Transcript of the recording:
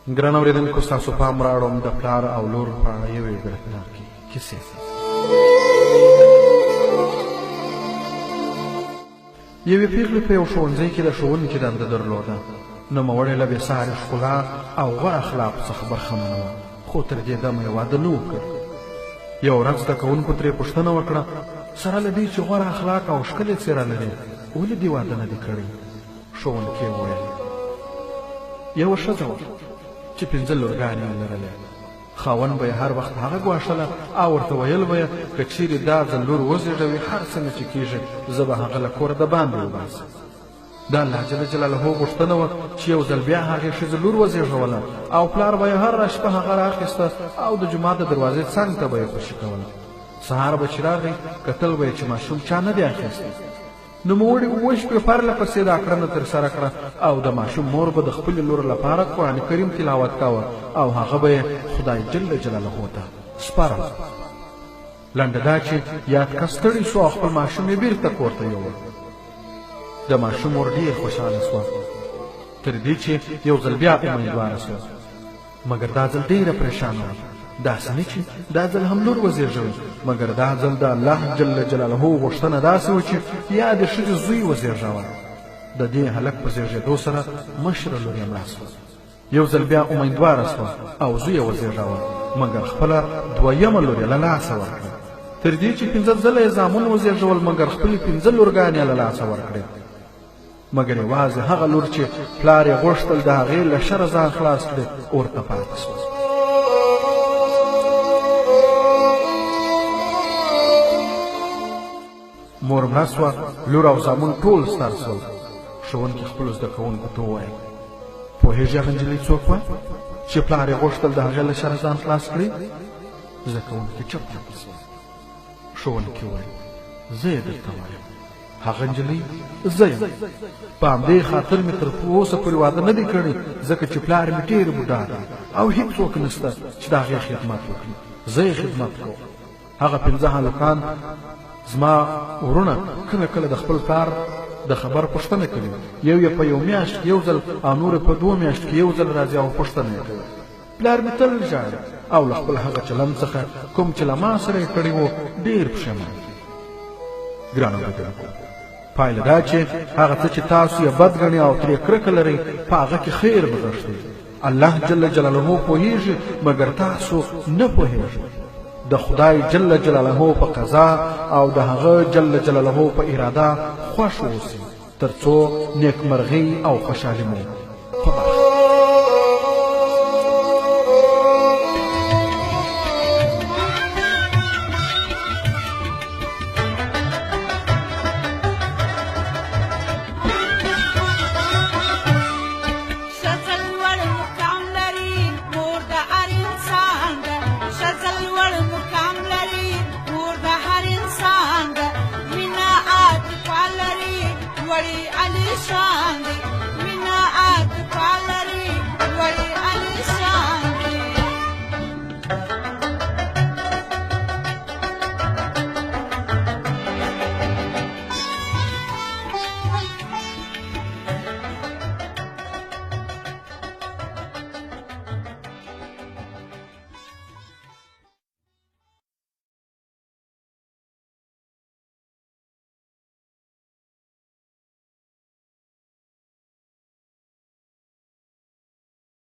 ګران اورېدونکو ستاسو پام راوړم د پلار او لور په اړه یوې بېړناکې کیسې. یوې پېغلې په یو ښوونځي کې د ښوونکي دنده درلوده. نوموړې له بېساري ښکلا او غوره اخلاقو څخه برخمنه وه، خو تر دې دمه یې واده نه و کړ. یو ورځ زده کوونکو ترې پوښتنه وکړه، سره له دې چې غوره اخلاق او ښکلې څېره لري، ولې دې واده نه دی کړی؟ ښوونکي وویل یوه ښځه وه چې 5 لورګانې یې لرلې. خاوند به یې هر وخت هغه ګواښله او ورته ویل به یې که چیرې دا ځل لور وزېږوي، هر څنګه چې کېږي زه به هغه له کوره د باندې وباسم. د الله جل جلاله غوښتنه وه چې یو ځل بیا هغې ښځې لور وزېږوله او پلار به یې هره شپه هغه رااخیسته او د جومات د دروازې څنګ ته به یې خوشي کوله. سهار به چې راغی کتل به یې چې ماشوم چا نه دی اخیستی. نوموړي 7 شپې پرله پسې دا کړنه ترسره کړه او د ماشوم مور به د خپلې لور لپاره قرآن کریم تلاوت کاوه او هغه به یې خدای جل جلاله ته سپارل. لنډه دا چې یاد کس ستړی شو او خپل ماشوم یې بېرته کور ته یووړ. د ماشوم مور ډېر خوشحاله شوه، تر دې چې یو ځل بیا امیدواره شوه، مګر دا ځل ډېره پریشانه وه. داسې نه چې دا ځل هم لور وزېږوي، مګر دا ځل د الله جل جلاله غوښتنه داسې وه چې یا د ښځې زوی وزېږوه. د دې هلک په زېږېدو سره مشره لور یې مړه شوه. یو ځل بیا امیدواره شوه او زوی یې وزېږوه، مګر خپله 2مه لور یې له لاسه ورکړه. تر دې چې 5 ځله یې زامن وزېږول، مګر خپلې 5 لورګانې یې له لاسه ورکړې. مګر یوازې هغه لور چې پلار یې غوښتل د هغې له شره ځان خلاص کړي ورته پاتې شوه. مور مړه شوه، لور او زامن ټول ستر شول. ښوونکي خپلو زده کوونکو ته وویل پوهېږې هغه نجلۍ څوک وه چې پلار یې غوښتل د هغې له شره ځان خلاص کړي؟ زده کوونکي چپ شول. ښوونکي وویل زه یې درته وایم، هغه نجلۍ زه یم. په همدې خاطر مې تر اوسه پورې واده نه دی کړی، ځکه چې پلار مې ډېر بوډا دی او هېڅوک نشته چې د هغې خدمت وکړي. زه یې خدمت کوم. هغه 5 هلکان زما ورونه کله کله د خپل پلار د خبر پوښتنه کوي، یو یې په 1 میاشت کې 1 ځل او نور په 2 میاشت کې 1 ځل راځي او پوښتنه یې کوي. پلار مې تل ژاړي او له خپل هغه چلند څخه کوم چې له ما سره یې کړی و ډېر پښیمان دی. ګرانو اورېدونکو، پایله دا چې هغه څه چې تاسو یې بد ګڼئ او ترې کرکه لرئ، په هغه کې خیر بغښتئ. الله جل جلاله پوهېږي، مګر تاسو نه پوهېږئ. د خدای جل جلاله په قضا او د هغه جل جلاله په اراده خوښ اوسئ، تر څو نیکمرغي او خوشحالي مو